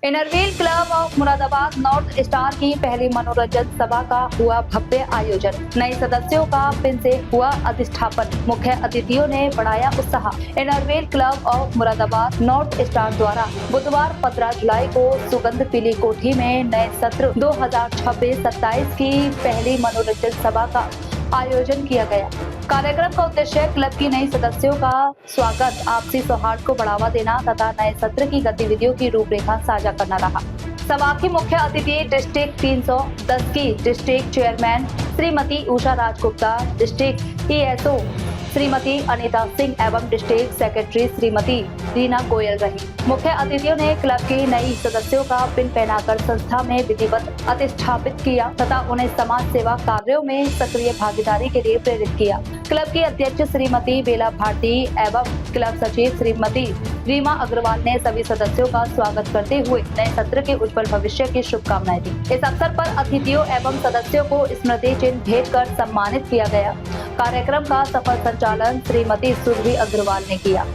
Inner Wheel club of Moradabad north star की पहली मनोरंजन सभा का हुआ भव्य आयोजन। नए सदस्यों का पिन से हुआ अधिष्ठापन। मुख्य अतिथियों ने बढ़ाया उत्साह। Inner Wheel club of Moradabad north star द्वारा बुधवार 15 जुलाई को सुगंध पीली कोठी में नए सत्र 2026-27 की पहली मनोरंजन सभा का आयोजन किया गया। कार्यक्रम का उद्देश्य क्लब की नई सदस्यों का स्वागत, आपसी सौहार्द को बढ़ावा देना तथा नए सत्र की गतिविधियों की रूपरेखा साझा करना रहा। सभा की मुख्य अतिथि डिस्ट्रिक्ट 310 की district chairman Shrimati Usha Raj Gupta, district ESO Shrimati Anita Singh एवं डिस्ट्रिक्ट सेक्रेटरी श्रीमती रीना गोयल रही। मुख्य अतिथियों ने क्लब की नई सदस्यों का पिन पहनाकर संस्था में विधिवत अधिष्ठापित किया तथा उन्हें समाज सेवा कार्यों में सक्रिय भागीदारी के लिए प्रेरित किया। क्लब की अध्यक्ष श्रीमती बेला भारती एवं क्लब सचिव श्रीमती रीमा अग्रवाल ने सभी सदस्यों का स्वागत करते हुए नए सत्र के उज्जवल भविष्य की शुभकामनाएं दी। इस अवसर पर अतिथियों एवं सदस्यों को स्मृति चिन्ह भेंट कर सम्मानित किया गया। कार्यक्रम का सफल संचालन श्रीमती सुरभि अग्रवाल ने किया।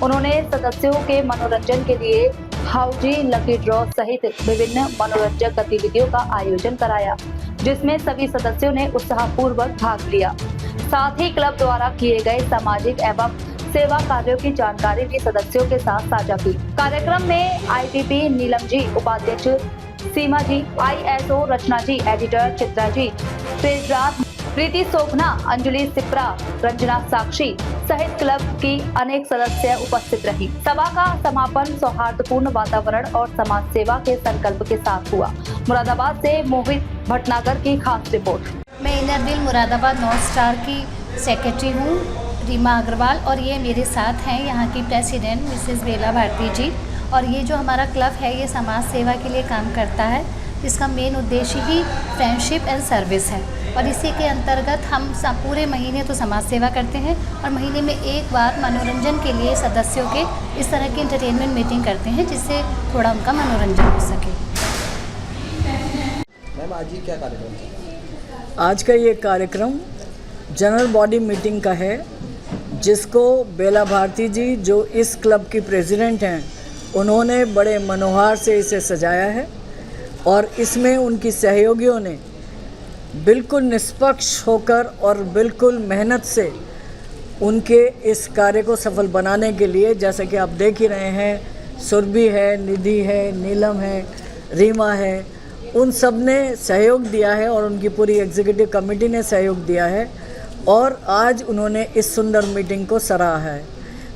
उन्होंने सदस्यों के मनोरंजन के लिए हाउजी लकी ड्रॉ सहित विभिन्न मनोरंजक गतिविधियों का आयोजन कराया, जिसमें सभी सदस्यों ने उत्साहपूर्वक भाग लिया। साथ ही क्लब द्वारा किए गए सामाजिक एवं सेवा कार्यों की जानकारी भी सदस्यों के साथ साझा की। कार्यक्रम में आईटीपी नीलम जी, उपाध्यक्ष सीमा जी, आईएसओ रचना जी, एडिटर चित्रा जी, ट्रेजरर प्रीति सोखना, अंजलि सिप्रा, रंजना साक्षी सहित क्लब की अनेक सदस्य उपस्थित रही। सभा का समापन सौहार्दपूर्ण वातावरण और समाज सेवा के संकल्प के साथ हुआ। मुरादाबाद से मोहित भटनागर की खास रिपोर्ट। मैं इनरव्हील मुरादाबाद नॉर्थ स्टार की सेक्रेटरी हूँ, रीमा अग्रवाल, और ये मेरे साथ हैं यहाँ की प्रेसिडेंट मिसेस बेला भारती जी। और ये जो हमारा क्लब है ये समाज सेवा के लिए काम करता है। इसका मेन उद्देश्य ही फ्रेंडशिप एंड सर्विस है और इसी के अंतर्गत हम पूरे महीने तो समाज सेवा करते हैं और महीने में एक बार मनोरंजन के लिए सदस्यों के इस तरह की एंटरटेनमेंट मीटिंग करते हैं, जिससे थोड़ा उनका मनोरंजन हो सके। मैम, आज ये क्या कार्यक्रम है? आज का ये कार्यक्रम जनरल बॉडी मीटिंग का है, जिसको बेला भारती जी जो इस क्लब की प्रेसिडेंट हैं, उन्होंने बड़े मनोहार से इसे सजाया है और इसमें उनकी सहयोगियों ने बिल्कुल निष्पक्ष होकर और बिल्कुल मेहनत से उनके इस कार्य को सफल बनाने के लिए, जैसे कि आप देख ही रहे हैं, सुरभि है, निधि है, नीलम है, रीमा है, उन सब ने सहयोग दिया है और उनकी पूरी एग्जीक्यूटिव कमेटी ने सहयोग दिया है और आज उन्होंने इस सुंदर मीटिंग को सराहा है।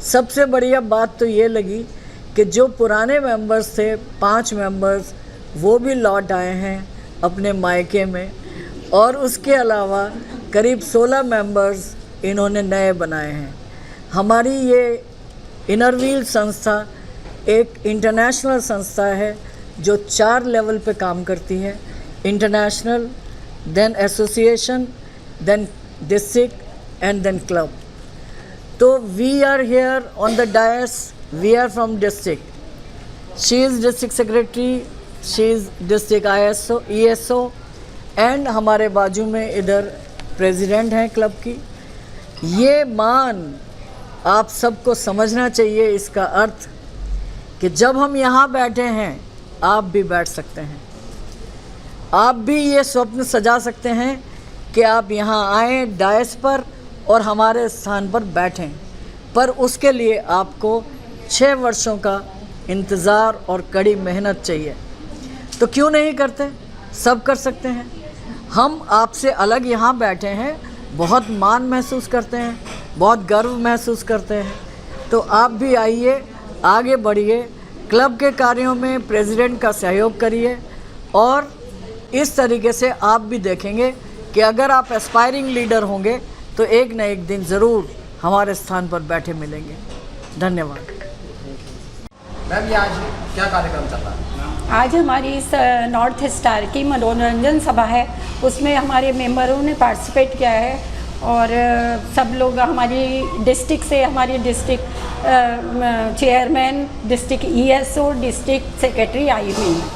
सबसे बढ़िया बात तो ये लगी कि जो पुराने मेंबर्स थे, 5 मेंबर्स, वो भी लौट आए हैं अपने मायके में और उसके अलावा करीब 16 मेंबर्स इन्होंने नए बनाए हैं। हमारी ये इनरव्हील संस्था एक इंटरनेशनल संस्था है जो 4 लेवल पे काम करती है, international, then association, then district and then club. तो we are here on the dais, we are from district, she is district secretary, she is district ESO and हमारे बाजू में इधर प्रेसिडेंट हैं क्लब की। ये मान आप सबको समझना चाहिए, इसका अर्थ कि जब हम यहाँ बैठे हैं आप भी बैठ सकते हैं, आप भी ये स्वप्न सजा सकते हैं कि आप यहाँ आएँ डायस पर और हमारे स्थान पर बैठें, पर उसके लिए आपको 6 वर्षों का इंतज़ार और कड़ी मेहनत चाहिए। तो क्यों नहीं करते? सब कर सकते हैं। हम आपसे अलग यहाँ बैठे हैं, बहुत मान महसूस करते हैं, बहुत गर्व महसूस करते हैं। तो आप भी आइए, आगे बढ़िए, क्लब के कार्यों में प्रेसिडेंट का सहयोग करिए और इस तरीके से आप भी देखेंगे कि अगर आप एस्पायरिंग लीडर होंगे तो एक न एक दिन ज़रूर हमारे स्थान पर बैठे मिलेंगे। धन्यवाद। मैम, ये आज क्या कार्यक्रम चल रहा है? आज हमारी इस नॉर्थ स्टार की मनोरंजन सभा है, उसमें हमारे मेंबरों ने पार्टिसिपेट किया है और सब लोग हमारी डिस्ट्रिक्ट से, हमारी district chairman, district ESO, district secretary आई हुई हैं।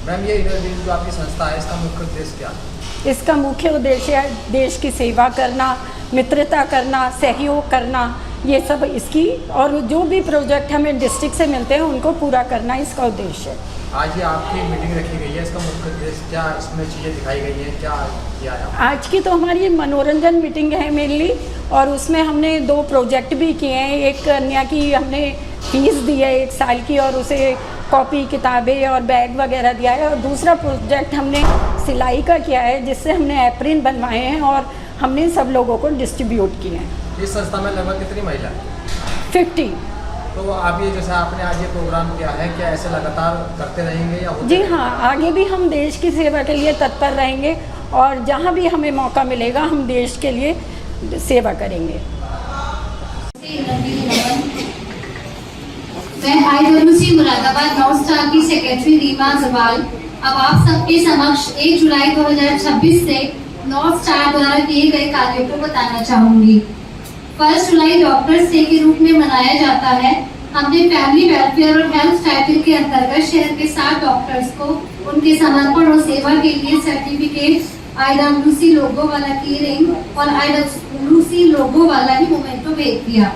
मैम, ये इनरव्हील जो आपकी संस्था है, इसका मुख्य उद्देश्य क्या है? इसका मुख्य उद्देश्य है देश की सेवा करना, मित्रता करना, सहयोग करना, ये सब इसकी, और जो भी प्रोजेक्ट हमें डिस्ट्रिक्ट से मिलते हैं उनको पूरा करना इसका उद्देश्य है। आज ये आपकी मीटिंग रखी गई है, इसका मुख्य उद्देश्य क्या, इसमें चीज़ें दिखाई गई हैं, क्या किया है? आज की तो हमारी मनोरंजन मीटिंग है मेनली, और उसमें हमने 2 प्रोजेक्ट भी किए हैं। एक कन्या की हमने फीस दी है 1 साल की, और उसे कॉपी किताबें और बैग वगैरह दिया है। और दूसरा प्रोजेक्ट हमने सिलाई का किया है, जिससे हमने एप्रिन बनवाए हैं और हमने सब लोगों को डिस्ट्रीब्यूट किए हैं। इस संस्था में लगभग कितनी महिला है? 50। तो आप ये जैसे आपने आज ये प्रोग्राम किया है, क्या ऐसे लगातार करते रहेंगे या होते जी रहेंगे? हाँ, आगे भी हम देश की सेवा के लिए तत्पर रहेंगे, और जहाँ भी हमें मौका मिलेगा हम देश के लिए सेवा करेंगे। मैं IWC मुरादाबाद नॉर्थ स्टार की सेक्रेटरी रीमा अग्रवाल अब आप सबके समक्ष 1 जुलाई 2026 से नॉर्थ स्टार द्वारा किए गए कार्यों को बताना चाहूंगी। 1 जुलाई डॉक्टर्स डे के रूप में मनाया जाता है। हमने फैमिली वेलफेयर और हेल्थ स्टाइपेंड के अंतर्गत शहर के 7 डॉक्टर्स को उनके समर्पण और सेवा के लिए सर्टिफिकेट, IWC लोगो वाला की रिंग और IWC लोगो वाला ही मोमेंटो भेज दिया।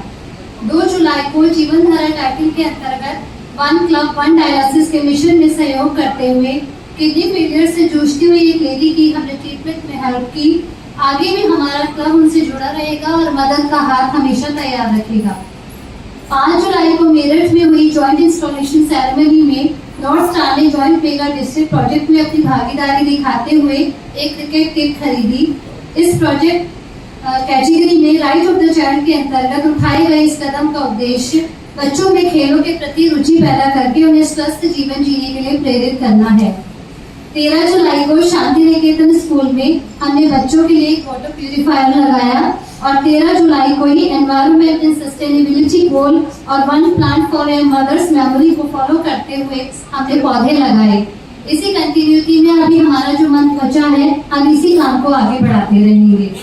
2 जुलाई को जीवन धारा टाइटल के अंतर्गत 1 क्लब 1 डायलिसिस के मिशन में सहयोग करते हुए किडनी फेलियर से जूझती हुई एक लेडी की हमने ट्रीटमेंट में हेल्प की। आगे भी हमारा क्लब उनसे जुड़ा रहेगा और मदद का हाथ हमेशा तैयार रखेगा। 5 जुलाई को मेरठ में हुई जॉइंट इंस्टॉलेशन सेरेमनी में नॉर्थ स्टार ने जॉइंट मेगा डिस्ट्रिक्ट प्रोजेक्ट में अपनी भागीदारी दिखाते हुए एक क्रिकेट किट खरीदी। इस प्रोजेक्ट कैटेगरी में राइट ऑफ द चाइल्ड के अंतर्गत उठाए गए इस कदम का उद्देश्य बच्चों में खेलों के प्रति रुचि पैदा करके उन्हें स्वस्थ जीवन जीने के लिए प्रेरित करना है। 13 जुलाई को शांति निकेतन स्कूल में हमने बच्चों के लिए एक वाटर प्यूरिफायर लगाया और 13 जुलाई को ही एनवायरनमेंट एंड सस्टेनेबिलिटी गोल और 1 plant for a mother's memory को फॉलो करते हुए हमने पौधे लगाए। इसी कंटिन्यूटी में अभी हमारा जो मंथ बचा है, हम इसी काम को आगे बढ़ाते रहेंगे।